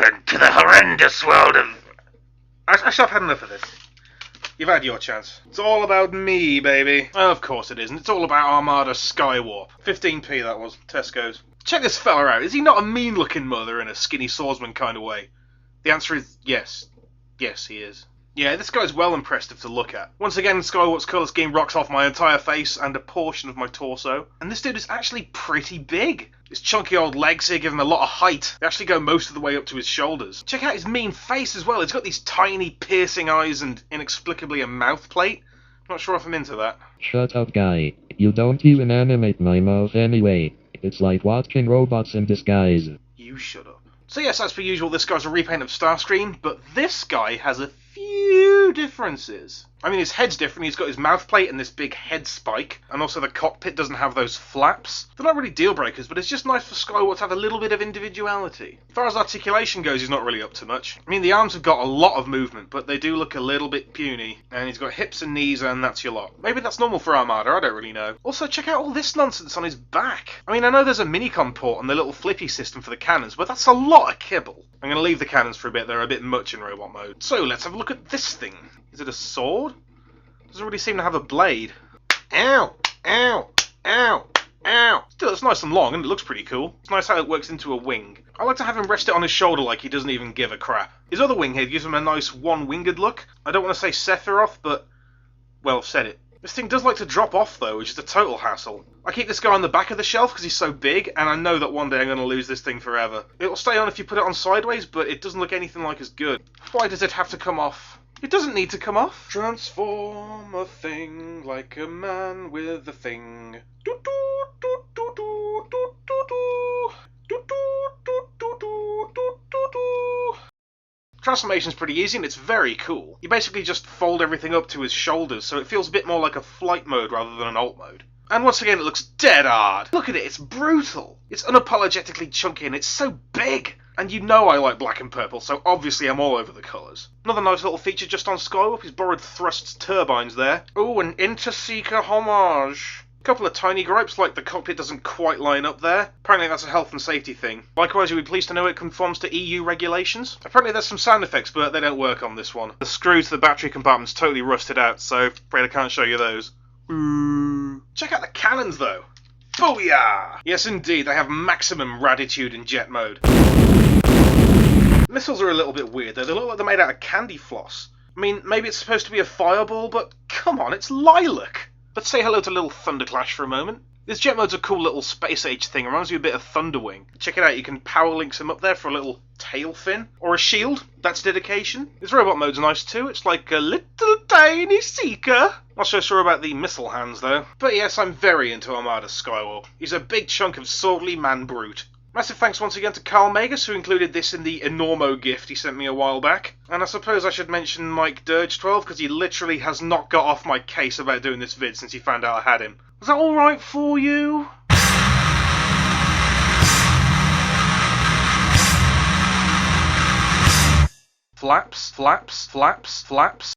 Welcome to the horrendous world of... Actually, I've had enough of this. You've had your chance. It's all about me, baby. Oh, of course it isn't. It's all about Armada Skywarp. 15p that was. Tesco's. Check this fella out. Is he not a mean-looking mother in a skinny swordsman kind of way? The answer is yes. Yes, he is. Yeah, this guy's well impressive to look at. Once again, Skywarp's colour scheme rocks off my entire face and a portion of my torso. And this dude is actually pretty big. His chunky old legs here give him a lot of height. They actually go most of the way up to his shoulders. Check out his mean face as well. He's got these tiny, piercing eyes and inexplicably a mouth plate. Not sure if I'm into that. Shut up, guy. You don't even animate my mouth anyway. It's like watching robots in disguise. You shut up. So yes, as per usual, this guy's a repaint of Starscream, but this guy has a few differences. I mean, his head's different. He's got his mouth plate and this big head spike, and also the cockpit doesn't have those flaps. They're not really deal breakers, but it's just nice for Skywarp to have a little bit of individuality. As far as articulation goes, he's not really up to much. I mean, the arms have got a lot of movement, but they do look a little bit puny. And he's got hips and knees, and that's your lot. Maybe that's normal for Armada, I don't really know. Also, check out all this nonsense on his back. I mean, I know there's a minicom port and the little flippy system for the cannons, but that's a lot of kibble. I'm going to leave the cannons for a bit. They're a bit much in robot mode. So, let's have a look at this thing. Is it a sword? Doesn't really seem to have a blade. Ow! Ow! Ow! Ow! Still, it's nice and long, and it looks pretty cool. It's nice how it works into a wing. I like to have him rest it on his shoulder like he doesn't even give a crap. His other wing here gives him a nice one-winged look. I don't want to say Sephiroth, but... well, I've said it. This thing does like to drop off, though, which is a total hassle. I keep this guy on the back of the shelf because he's so big, and I know that one day I'm going to lose this thing forever. It'll stay on if you put it on sideways, but it doesn't look anything like as good. Why does it have to come off? It doesn't need to come off. Transform a thing like a man with a thing. Transformation's pretty easy and it's very cool. You basically just fold everything up to his shoulders, so it feels a bit more like a flight mode rather than an alt mode. And once again, it looks dead hard. Look at it, it's brutal. It's unapologetically chunky and it's so big. And you know I like black and purple, so obviously I'm all over the colours. Another nice little feature just on Skywarp, he's borrowed Thrust's turbines there. Ooh, an Interseeker homage. A couple of tiny gripes, like the cockpit doesn't quite line up there. Apparently that's a health and safety thing. Likewise, you'll be pleased to know it conforms to EU regulations. Apparently there's some sound effects, but they don't work on this one. The screw to the battery compartment's totally rusted out, so afraid I can't show you those. Ooh. Check out the cannons, though. Booyah! Yes, indeed, they have maximum raditude in jet mode. Missiles are a little bit weird, though. They look like they're made out of candy floss. I mean, maybe it's supposed to be a fireball, but come on, it's lilac! Let's say hello to little Thunderclash for a moment. This jet mode's a cool little space-age thing. Reminds you a bit of Thunderwing. Check it out, you can power links him up there for a little tail fin. Or a shield. That's dedication. This robot mode's nice too. It's like a little tiny seeker. Not so sure about the missile hands though. But yes, I'm very into Armada Skywarp. He's a big chunk of swordly man brute. Massive thanks once again to Carl Magus, who included this in the Enormo gift he sent me a while back. And I suppose I should mention Mike Dirge12, because he literally has not got off my case about doing this vid since he found out I had him. Was that alright for you? Flaps, flaps, flaps, flaps.